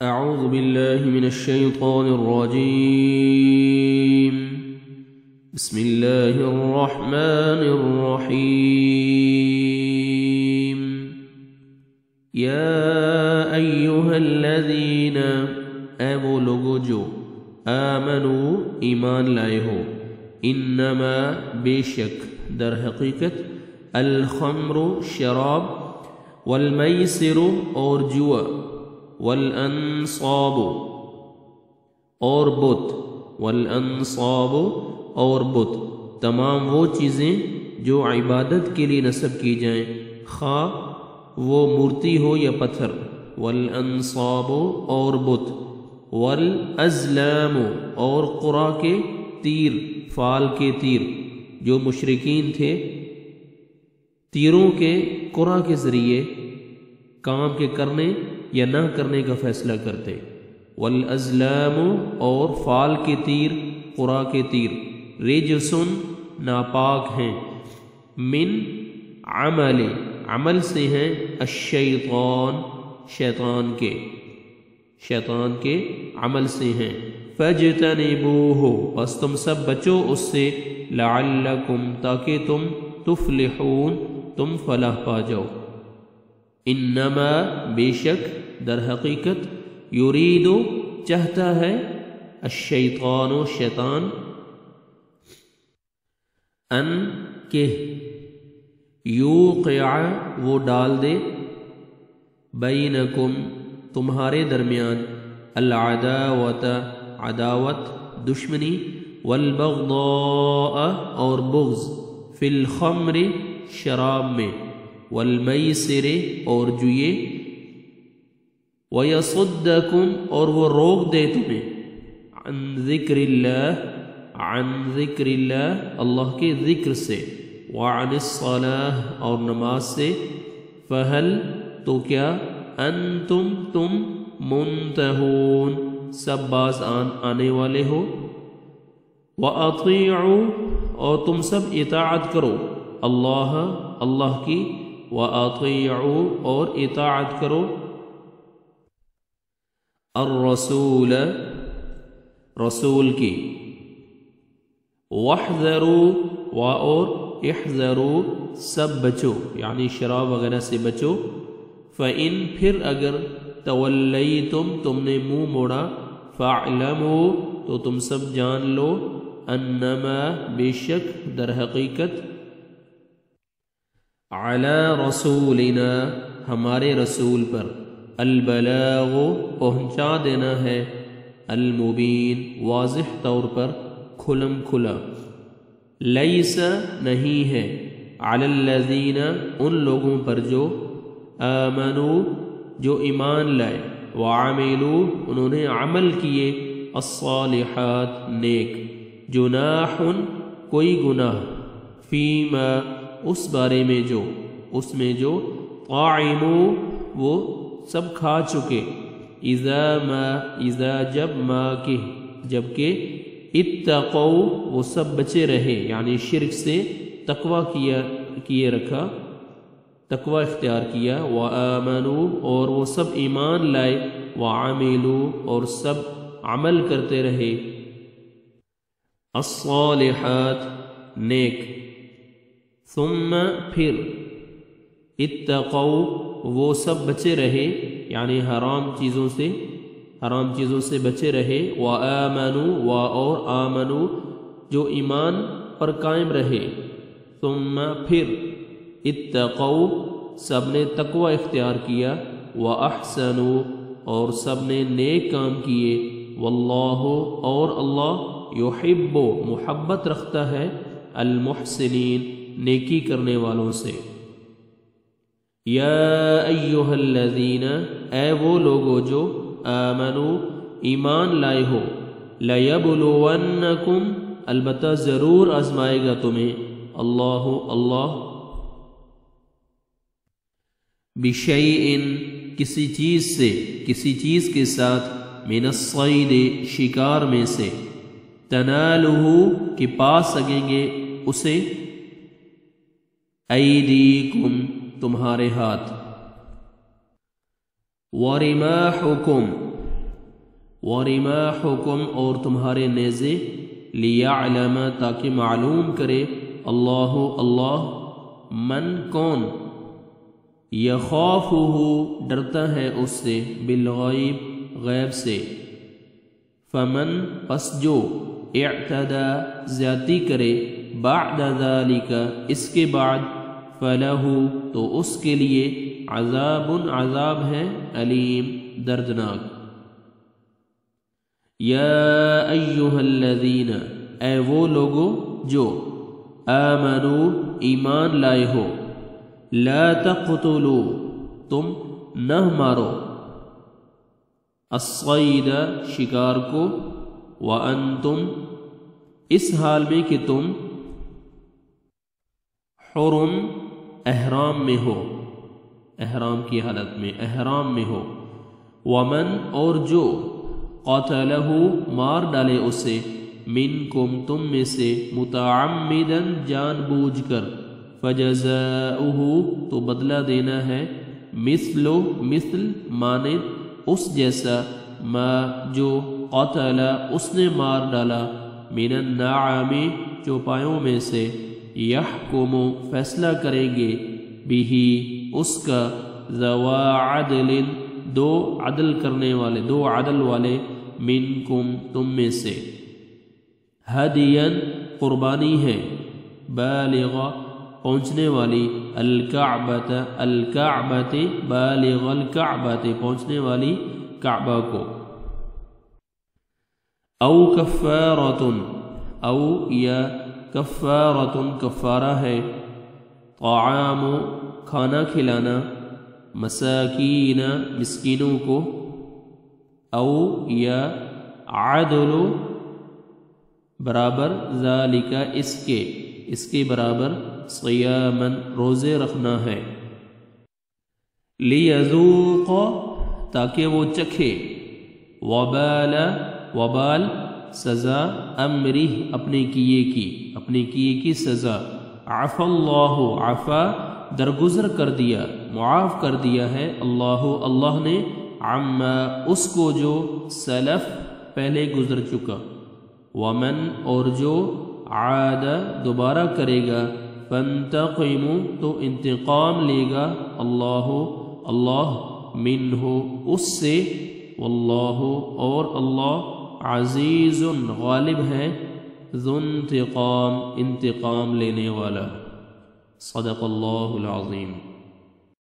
أعوذ بالله من الشيطان الرجيم. بسم الله الرحمن الرحيم. يا أيها الذين آمنوا لوگو جو آمنوا ایمان لائے ہو، انما بے شک در حقیقت الخمر شراب، والمیسر اور جوا، والانصاب اور بت، والانصاب اور بت، تمام وہ چیزیں جو عبادت کے لیے نصب کی جائیں، خواہ وہ مورتی ہو یا پتھر، والانصاب اور بت، والازلام اور قرا کے تیر، فال کے تیر، جو مشرکین تھے تیروں کے قرا کے ذریعے کام کے کرنے یا نہ کرنے کا فیصلہ کرتے، والازلام اور فال کے تیر، قرا کے تیر، رجسن ناپاک ہیں، من عمل سے ہیں، الشیطان شیطان کے عمل سے ہیں، فاجتنبوہ بس تم سب بچو اس سے، لعلکم تاکہ تم تفلحون تم فلاح پا جاؤ، انما بے شک در حقیقت یرید چاہتا ہے، الشیطان شیطان، ان کہ یوقع وہ ڈال دے، بینکم تمہارے درمیان، العداوت عداوت دشمنی، والبغضاء اور بغض، فی الخمر شراب میں، والمیسر اور جوئے، وَيَصُدَّكُمْ اور وہ روک دے تمہیں، عن ذکر اللہ اللہ کے ذکر سے، وعن الصلاة اور نماز سے، فہل تو کیا، انتم تم منتہون سب باز آنے والے ہو، وَأَطِيعُوا اور تم سب اطاعت کرو، اللہ کی، وَأَطِيعُوا اور اطاعت کرو، الرسول رسول کی، وَاحْذَرُوا اور احذروا سب بچو یعنی شراب وغیرہ سے بچو، فَإِن پھر اگر تولیتم تم نے منہ موڑا، فَاعْلَمُوا تو تم سب جان لو، انما بے شک در حقیقت، علی رسولنا ہمارے رسول پر، البلاغ پہنچا دینا ہے، المبین واضح طور پر، کھلم کھلا، لیس نہیں ہے، علی الذین ان لوگوں پر جو، آمنوا جو ایمان لائے، وعملوا انہوں نے عمل کیے، الصالحات نیک، جناح کوئی گناہ، فیما اس بارے میں جو، اس میں جو، طاعموا وہ سب کھا چکے، اذا جب ما کہ جبکہ، اتقوا وہ سب بچے رہے یعنی شرک سے تقوی کیے رکھا، تقوی اختیار کیا، وآمنوا اور وہ سب ایمان لائے، وعملوا اور سب عمل کرتے رہے، الصالحات نیک، ثم پھر، اتقوا وہ سب بچے رہے یعنی حرام چیزوں سے بچے رہے، وآمنوا اور آمنوا جو ایمان پر قائم رہے، ثم پھر، اتقوا سب نے تقوی اختیار کیا، وأحسنوا اور سب نے نیک کام کیے، واللہ اور اللہ، یحب محبت رکھتا ہے، المحسنین نیکی کرنے والوں سے، یا ایہا الذین اے وہ لوگو جو، آمنوا ایمان لائے ہو، لیبلونکم البتہ ضرور آزمائے گا تمہیں، اللہ بشیء کسی چیز کے ساتھ، من الصید شکار میں سے، تنالہ کہ پا سکیں گے اسے، ایدیکم تمہارے ہاتھ، ورماحکم ورماحکم اور تمہارے نیزے لیعلم تاکہ معلوم کرے اللہ اللہ من کون یخافہ ڈرتا ہے اس سے بالغیب غیب سے فمن پس جو اعتدى زیادتی کرے بعد ذالک اس کے بعد فلہ تو اس کے لیے عذاب عذاب ہے علیم دردناک یا ایہا الذین اے وہ لوگو جو آمنو ایمان لائے ہو لا تقتلوا تم نہ مارو الصید شکار کو وانتم اس حال میں کہ تم حرم احرام میں ہو احرام کی حالت میں احرام میں ہو ومن اور جو قتلہ مار ڈالے اسے منکم تم میں سے متعمدا جان بوجھ کر فجزاؤہ تو بدلہ دینا ہے مثل مانند اس جیسا ما جو قتل اس نے مار ڈالا من النعام چوپایوں میں سے یحکم فیصلہ کریں گے بھی اس کا ذوا عدل دو عدل والے منکم تم میں سے ہدین قربانی ہے بالغ پہنچنے والی الکعبۃ بالغ الکعبۃ پہنچنے والی کعبہ کو او کفارۃ او یا کفارۃ کفارہ ہے طعام کھانا کھلانا مساکین مسکینوں کو او یا عدل برابر ذالک اس کے برابر صیامن روزے رکھنا ہے لیذوق تاکہ وہ چکھے وبال سزا امرہ اپنے کیے کی سزا عفا اللہ عفا درگزر کر دیا معاف کر دیا ہے اللہ نے عما اس کو جو سلف پہلے گزر چکا ومن اور جو عاد دوبارہ کرے گا فانتقم تو انتقام لے گا اللہ منہ اس سے واللہ اور اللہ عزیز غالب ہے ذو انتقام لینے والا صدق اللہ العظیم